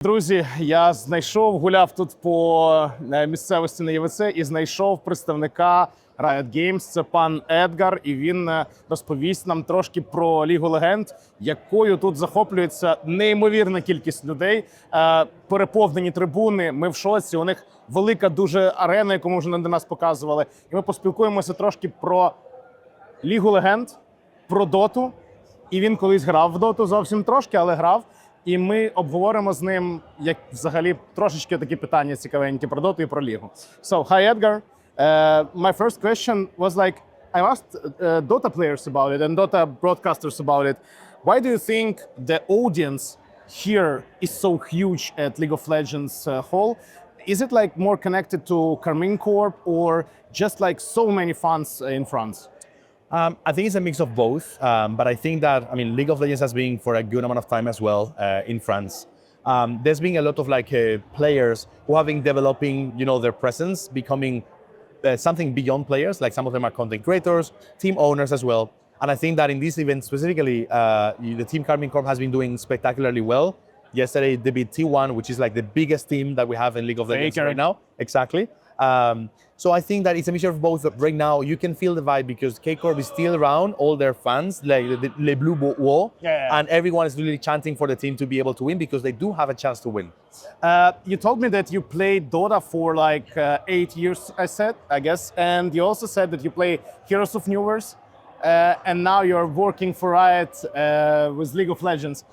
Друзі, я гуляв тут по місцевості на ЄВЦ і знайшов представника Riot Games, це пан Edgar, і він розповість нам трошки про Лігу Легенд, якою тут захоплюється неймовірна кількість людей, переповнені трибуни, ми в шоці, у них велика дуже арена, яку ми вже до нас показували, і ми поспілкуємося трошки про Лігу Легенд, про Доту, і він колись грав в Доту, зовсім трошки, але грав. І ми обговоримо з ним, як взагалі трошечки такі питання цікавенькі про Доту і про Лігу. So, hi Edgar. My first question was like, I asked Dota players about it and Dota broadcasters about it. Why do you think the audience here is so huge at League of Legends Hall? Is it like more connected to Carmine Corp or just like so many fans in France? I think it's a mix of both, but I think that, League of Legends has been for a good amount of time as well in France. There's been a lot of players who have been developing, their presence, becoming something beyond players. Like some of them are content creators, team owners as well. And I think that in this event specifically, the team Carmine Corp has been doing spectacularly well. Yesterday they beat T1, which is like the biggest team that we have in League of Legends right now. Exactly. So I think that it's a mixture of both. Right now, you can feel the vibe because K-Corp is still around, all their fans, like the blue wall, and everyone is really chanting for the team to be able to win because they do have a chance to win. You told me that you played Dota for 8 years, I guess, and you also said that you play Heroes of Newer's, and now you're working for Riot with League of Legends.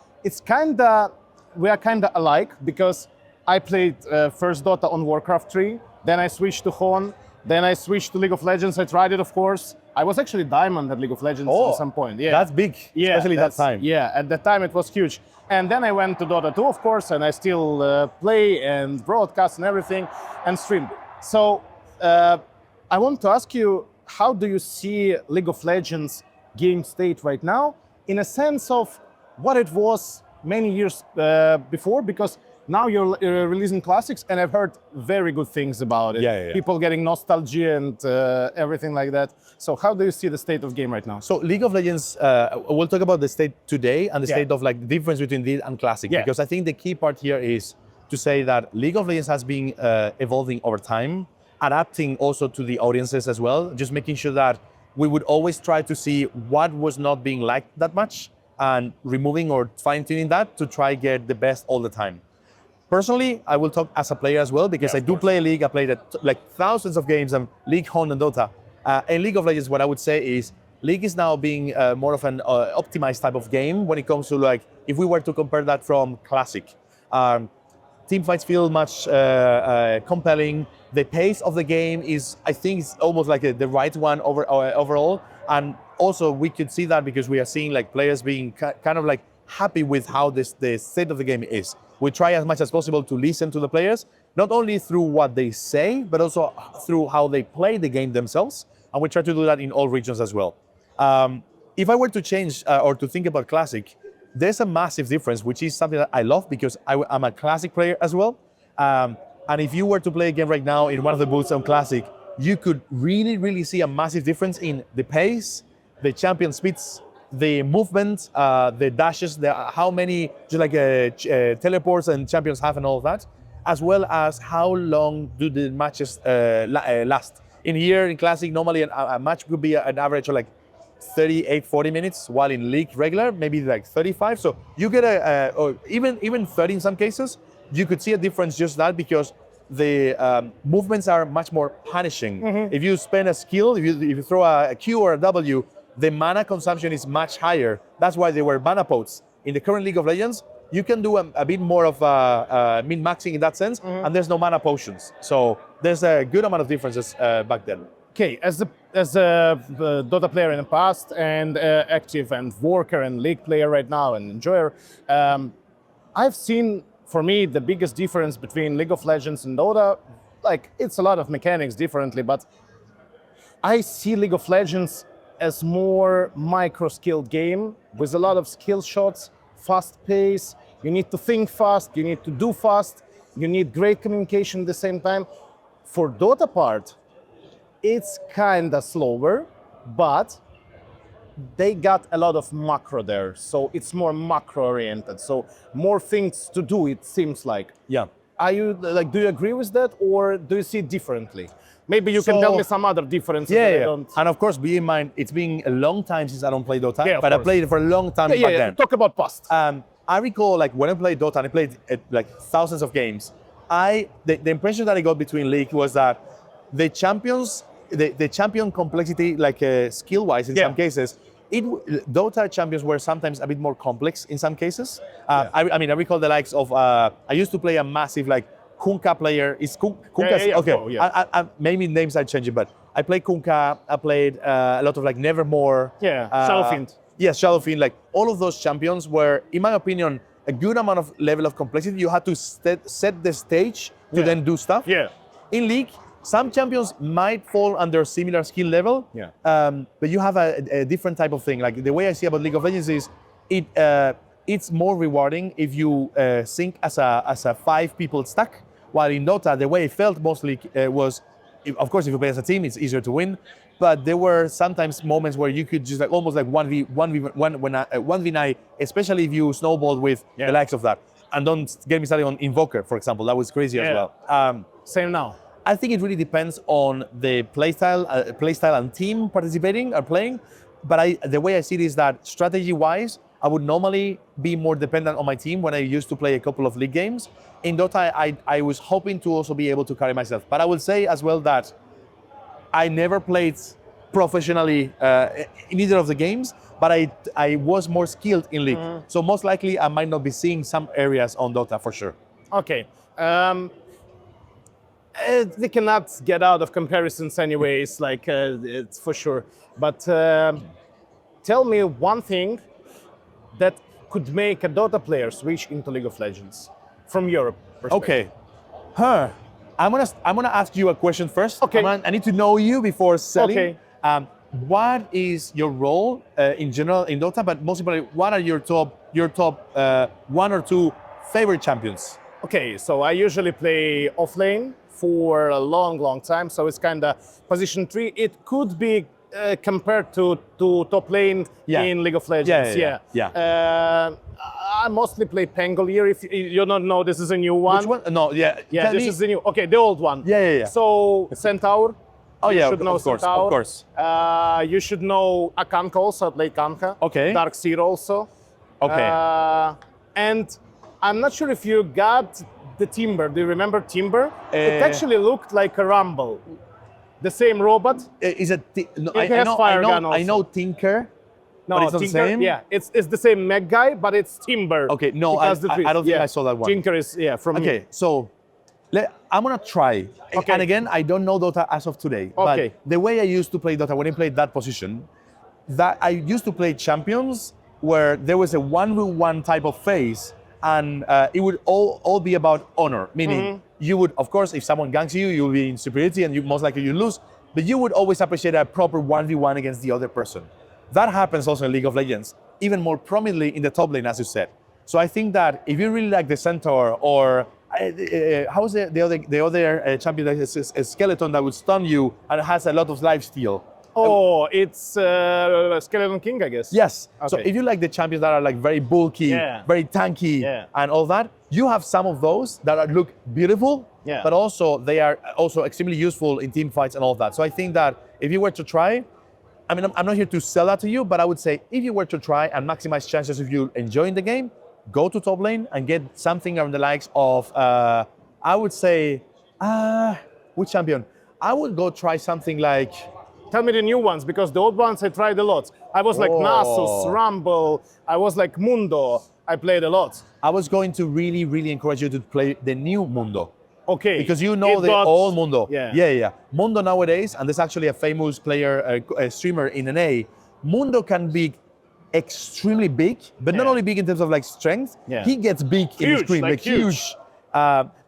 We are kinda alike because I played first Dota on Warcraft 3. Then I switched to Hon. Then I switched to League of Legends. I tried it, of course. I was actually Diamond at League of Legends at some point. Yeah, that's big, especially that time. Yeah, at that time it was huge. And then I went to Dota 2, of course, and I still play and broadcast and everything and stream. So I want to ask you, how do you see League of Legends game state right now in a sense of what it was many years before? Because now you're releasing classics, and I've heard very good things about it. Yeah. People getting nostalgia and everything like that. So how do you see the state of game right now? So League of Legends, we'll talk about the state today and the state of the difference between this and classic. Yeah. Because I think the key part here is to say that League of Legends has been evolving over time, adapting also to the audiences as well, just making sure that we would always try to see what was not being liked that much and removing or fine-tuning that to try get the best all the time. Personally, I will talk as a player as well because I do play League. I played thousands of games and League, Hon, and Dota. In League of Legends, what I would say is League is now being more of an optimized type of game when it comes to if we were to compare that from Classic. Team fights feel much compelling. The pace of the game is, I think, is almost like the right one overall. And also we could see that because we are seeing players being kind of happy with how the state of the game is. We try as much as possible to listen to the players, not only through what they say, but also through how they play the game themselves. And we try to do that in all regions as well. If I were to change or to think about Classic, there's a massive difference, which is something that I love because I'm a Classic player as well. And if you were to play a game right now in one of the booths on Classic, you could really, really see a massive difference in the pace, the champion speeds, the movement, the dashes, how many teleports and champions have and all of that, as well as how long do the matches last. In here, in Classic, normally a match could be an average of 38, 40 minutes, while in League regular, maybe 35. So you get or even 30 in some cases. You could see a difference just that because the movements are much more punishing. Mm-hmm. If you spend a skill, if you throw a Q or a W, the mana consumption is much higher. That's why they were mana pots. In the current League of Legends, you can do a bit more of min-maxing in that sense, and there's no mana potions. So there's a good amount of differences back then. Okay, as a Dota player in the past and active and worker and League player right now and enjoyer, I've seen, for me, the biggest difference between League of Legends and Dota, it's a lot of mechanics differently, but I see League of Legends as more micro-skilled game with a lot of skill shots, fast pace. You need to think fast, you need to do fast, you need great communication at the same time. For Dota part, it's kinda slower, but they got a lot of macro there, so it's more macro oriented. So more things to do, it seems like. Yeah. Are you like? Do you agree with that, or do you see it differently? Maybe you can tell me some other differences. Yeah, that I yeah. don't... And of course, bear in mind, it's been a long time since I don't play Dota, Yeah, of but I course. played it for a long time back then. Talk about past. I recall like when I played Dota, and I played like thousands of games. The impression that I got between League was that the champions, the champion complexity, like skill-wise in some cases, Dota champions were sometimes a bit more complex in some cases. I mean, I recall the likes of I used to play a massive like Kunkka player. Is Kunkka okay? Oh, yeah. Maybe names are changing, but I played Kunkka. I played a lot of like Nevermore. Yeah, Shadowfiend. Yes, Shadowfiend. Like all of those champions were, in my opinion, a good amount of level of complexity. You had to set the stage to then do stuff. Yeah. In League, some champions might fall under similar skill level. Yeah. But you have a different type of thing. Like the way I see about League of Legends is it's more rewarding if you sync as a 5 people stack. While in Dota, the way it felt mostly was, of course, if you play as a team, it's easier to win. But there were sometimes moments where you could just like almost like 1v9, especially if you snowballed with the likes of that. And don't get me started on Invoker, for example. That was crazy as well. Same now. I think it really depends on the playstyle and team participating or playing. But the way I see it is that strategy-wise, I would normally be more dependent on my team when I used to play a couple of League games. In Dota, I was hoping to also be able to carry myself. But I will say as well that I never played professionally in either of the games, but I was more skilled in League. So most likely I might not be seeing some areas on Dota for sure. Okay. They cannot get out of comparisons anyways, like it's for sure. But tell me one thing that could make a Dota player switch into League of Legends from your perspective. Okay. I'm gonna ask you a question first. Okay. I need to know you before selling. Okay. What is your role in general in Dota? But most importantly, what are your top 1 or 2 favorite champions? Okay, so I usually play offlane for a long time, so it's kind of position 3. It could be compared to top lane in League of Legends. I mostly play Pangolier. If you don't know, this is a new one. Which one? No, This is the new. Okay, the old one. Yeah. So Centaur. Oh you yeah, should know of course, Centaur. of course. You should know Akanka also. I play Kanka. Okay. Dark Seer also. Okay. And I'm not sure if you got the Timber. Do you remember Timber? It actually looked like a Rumble. The same robot. Is it? No, It has fire gun also. I know Tinker. No, but it's not the Tinker, same? Yeah, it's the same mech guy, but it's Timber. Okay, no, I don't think I saw that one. Tinker is from Okay, so I'm gonna try. Okay. And again, I don't know Dota as of today. Okay. But the way I used to play Dota when I played that position, that I used to play champions where there was a 1v1 type of phase, and it would all be about honor. Meaning, you would, of course, if someone ganks you, you'll be in superiority, and most likely you lose. But you would always appreciate a proper 1v1 against the other person. That happens also in League of Legends, even more prominently in the top lane, as you said. So I think that if you really like the Centaur, or how's the other champion that is a skeleton that would stun you and has a lot of lifesteal? Oh, it's Skeleton King, I guess. Yes. Okay. So if you like the champions that are like very bulky, very tanky, and all that, you have some of those that look beautiful, but also they are also extremely useful in team fights and all that. So I think that if you were to try, I mean, I'm not here to sell that to you, but I would say if you were to try and maximize chances of you enjoying the game, go to top lane and get something around the likes of, I would say, which champion? I would go try something like... Tell me the new ones, because the old ones I tried a lot. I was like Nasus, Rumble, I was like Mundo. I played a lot. I was going to really encourage you to play the new Mundo. Okay. Because you know the old Mundo. Yeah. Mundo nowadays, and there's actually a famous player, a streamer in NA, Mundo can be extremely big, but not only big in terms of like strength, he gets big in the screen, like huge.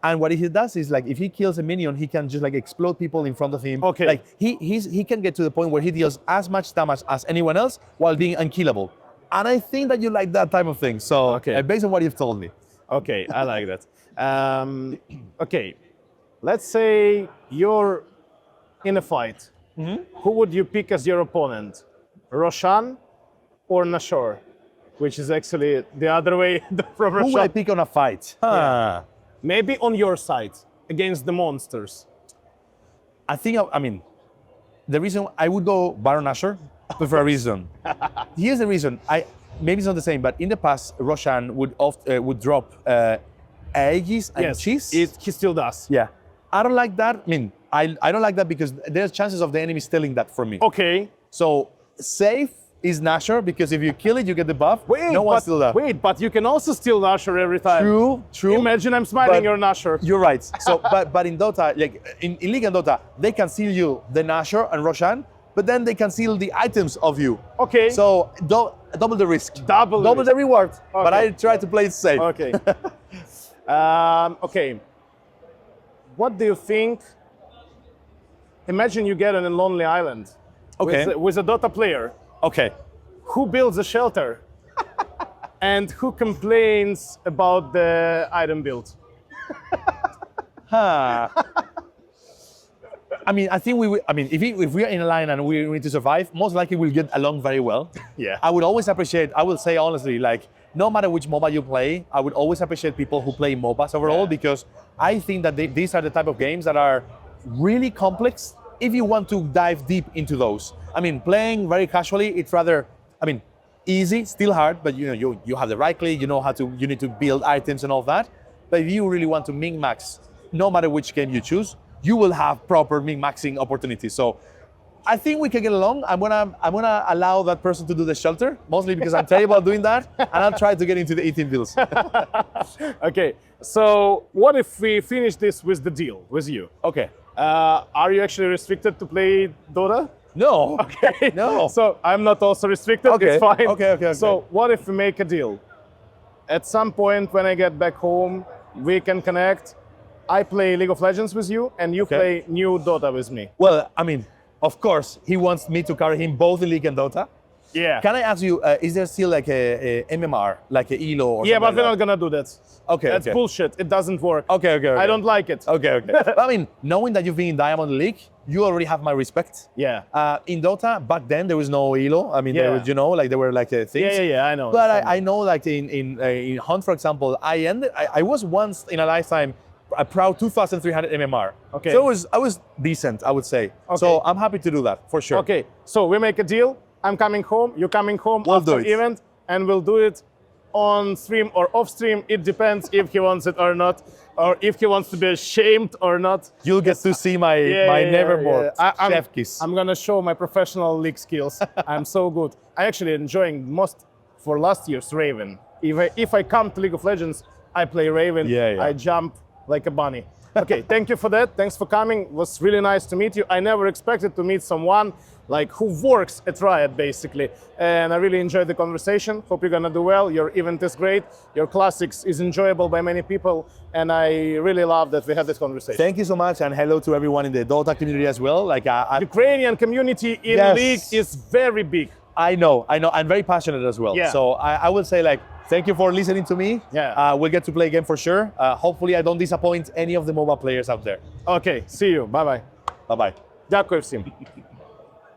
And what he does is like, if he kills a minion, he can just like explode people in front of him. Okay. Like he can get to the point where he deals as much damage as anyone else while being unkillable. And I think that you like that type of thing. So based on what you've told me. Okay, I like that. Okay, let's say you're in a fight. Who would you pick as your opponent? Рошан, or Našor, which is actually the other way from Who would I Рошан. pick on a fight? Maybe on your side against the monsters. I think, I mean, the reason I would go Baron Nashor, but for a reason. Here's the reason. Maybe it's not the same, but in the past, Рошан would drop eggs and cheese. He still does. Yeah. I don't like that. I mean, I don't like that because there's chances of the enemy stealing that from me. Okay. So safe is Nashor because if you kill it, you get the buff. No one steal that. Wait, but you can also steal Našor every time. True. Imagine I'm smiling But your Našor. You're right. So, but in Dota, like in League and Dota, they can steal you the Našor and Рошан, but then they can steal the items of you. Okay. So double the risk. Double the reward. But I try to play it safe. Okay. Okay. What do you think? Imagine you get on a lonely island with a Dota player. Okay. Who builds a shelter? And who complains about the item build? I mean, I think if we are in a line and we need to survive, most likely we'll get along very well. Yeah. I would always appreciate, I will say honestly, like, no matter which MOBA you play, I would always appreciate people who play MOBAs overall because I think that these are the type of games that are really complex if you want to dive deep into those. I mean, playing very casually, it's rather, easy, still hard, but you have the right click, you need to build items and all that. But if you really want to min-max, no matter which game you choose, you will have proper min-maxing opportunities. So I think we can get along. I'm gonna allow that person to do the shelter, mostly because I'm terrible at doing that, and I'll try to get into the eating deals. Okay, so what if we finish this with the deal with you? Okay. Are you actually restricted to play Dota? No. Okay. No. So I'm not also restricted. Okay. It's fine. Okay. So what if we make a deal? At some point when I get back home, we can connect. I play League of Legends with you, and you play new Dota with me. Well, of course, he wants me to carry him both in League and Dota. Yeah. Can I ask you, is there still like a MMR, like a ELO or Yeah, something but like we're that? not gonna do that. Okay, That's bullshit. It doesn't work. Okay. I don't like it. Okay. Knowing that you've been in Diamond League, you already have my respect. Yeah. In Dota, back then there was no ELO. There was, there were like things. Yeah, I know. But I know, like in Hunt, for example, I was once in a lifetime a proud 2,300 MMR. Okay. So I was decent, I would say. Okay. So I'm happy to do that for sure. Okay. So we make a deal. I'm coming home. You're coming home after the event, and we'll do it on stream or off stream. It depends if he wants it or not, or if he wants to be ashamed or not. You'll get to see my nevermore chef kiss. I'm gonna show my professional league skills. I'm so good. I actually enjoying most for last year's Raven. If I come to League of Legends, I play Raven. Yeah. I jump like a bunny. Okay, thank you for that. Thanks for coming. It was really nice to meet you. I never expected to meet someone like who works at Riot, basically. And I really enjoyed the conversation. Hope you're gonna do well. Your event is great. Your classics is enjoyable by many people. And I really love that we had this conversation. Thank you so much, and hello to everyone in the Dota community as well. Ukrainian community in League is very big. I know. I'm very passionate as well. Yeah. So I will say, thank you for listening to me. Yeah. We'll get to play again for sure. Hopefully I don't disappoint any of the MOBA players out there. Okay, see you. Bye-bye. Bye-bye. Дякую всім.